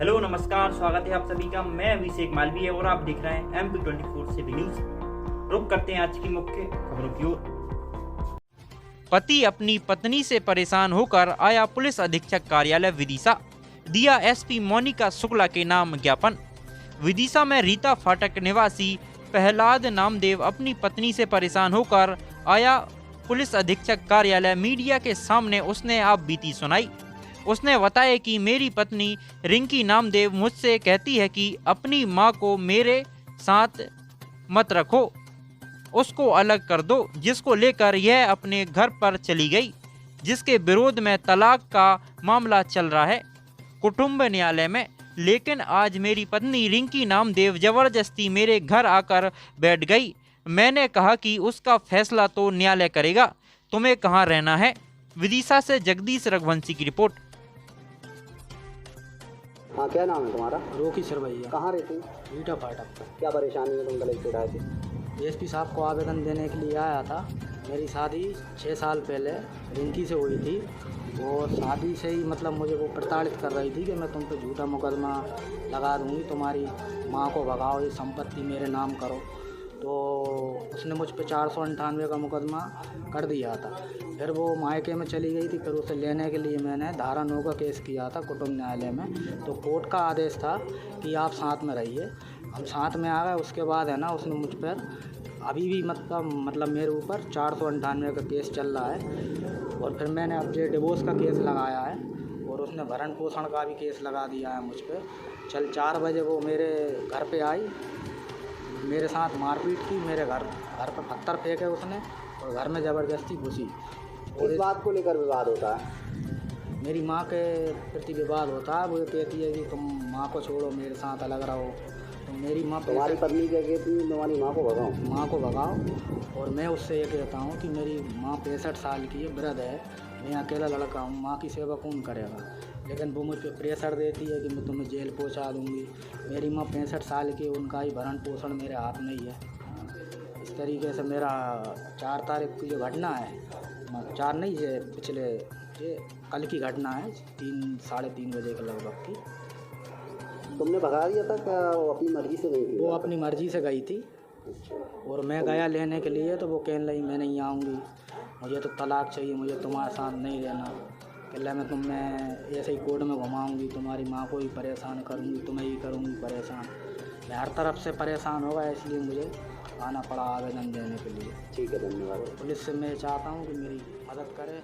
Hello नमस्कार, स्वागत है आप सभी का। मैं अभिषेक मालवीय और आप देख रहे हैं MP24 से न्यूज। रुक करते हैं आज की मुख्य खबरों की ओर। पति अपनी पत्नी से परेशान होकर आया पुलिस अधीक्षक कार्यालय विदिशा, दिया एसपी मोनिका शुक्ला के नाम ज्ञापन। विदिशा में रीता फाटक निवासी प्रहलाद नामदेव अपनी पत्नी से परेशान होकर आया पुलिस अधीक्षक कार्यालय। मीडिया के सामने उसने आप बीती सुनाई। उसने बताया कि मेरी पत्नी रिंकी नामदेव मुझसे कहती है कि अपनी मां को मेरे साथ मत रखो, उसको अलग कर दो, जिसको लेकर यह अपने घर पर चली गई, जिसके विरोध में तलाक का मामला चल रहा है कुटुंब न्यायालय में। लेकिन आज मेरी पत्नी रिंकी नामदेव जबरदस्ती मेरे घर आकर बैठ गई। मैंने कहा कि उसका फैसला तो न्यायालय करेगा, तुम्हें कहाँ रहना है। विदिशा से जगदीश रघुवंशी की रिपोर्ट। हाँ, क्या नाम है तुम्हारा? रोकी सर भैया। कहाँ रहते हो? रीटा फाटक। क्या परेशानी है? तुम कलेक्टेड आए थे? एसपी साहब को आवेदन देने के लिए आया था। मेरी शादी 6 साल पहले रिंकी से हुई थी और शादी से ही मतलब मुझे वो प्रताड़ित कर रही थी कि मैं तुम पे झूठा मुकदमा लगा दूँगी, तुम्हारी माँ को भगाओ, ये संपत्ति मेरे नाम करो। तो उसने मुझ पे 498 का मुकदमा कर दिया था। फिर वो मायके में चली गई थी। फिर उसे लेने के लिए मैंने धारा 9 का केस किया था कुटुंब न्यायालय में। तो कोर्ट का आदेश था कि आप साथ में रहिए। हम साथ में आ गए। उसके बाद है ना, उसने मुझ पर अभी भी मतलब मेरे ऊपर 498 का केस चल रहा है। और फिर मैंने अब जो डिवोर्स का केस लगाया है और उसने भरण पोषण का भी केस लगा दिया है मुझ पर। 4 बजे वो मेरे घर पे आई, मेरे साथ मारपीट की, मेरे घर पर पत्थर फेंके उसने और घर में ज़बरदस्ती घुसी। इस बात को लेकर विवाद होता है? मेरी माँ के प्रति विवाद होता है। वो ये कहती है कि तुम माँ को छोड़ो, मेरे साथ अलग रहो। तो मेरी माँ तुम्हारी पत्नी क्या कहती है? तुम्हारी माँ को भगाओ। माँ को भगाओ। और मैं उससे ये कहता हूँ कि मेरी माँ 65 साल की है, वृद्ध है, मैं अकेला लड़का हूँ, माँ की सेवा कौन करेगा। लेकिन वो मुझ पर प्रेशर देती है कि मैं तुम्हें जेल पहुँचा दूँगी। मेरी माँ 65 साल की, उनका ही भरण पोषण मेरे हाथ में ही है। इस तरीके से मेरा 4 तारीख की जो घटना है, 4 नहीं, ये पिछले ये कल की घटना है, 3 साढ़े 3 बजे के लगभग की। तुमने भगा दिया था क्या? वो अपनी मर्जी से गई थी? वो अपनी मर्जी से गई थी और मैं गया लेने के लिए। तो वो कहने लगी मैं नहीं आऊँगी, मुझे तो तलाक चाहिए, मुझे तुम्हारे साथ नहीं रहना। कहला मैं तुम्हें ऐसे ही कोर्ट में घुमाऊँगी, तुम्हारी माँ को ही परेशान करूँगी, तुम्हें ही करूँगी परेशान। मैं हर तरफ से परेशान होगा, इसलिए मुझे आना पड़ा आवेदन देने के लिए। ठीक है, धन्यवाद। पुलिस से मैं चाहता हूँ कि मेरी मदद करे।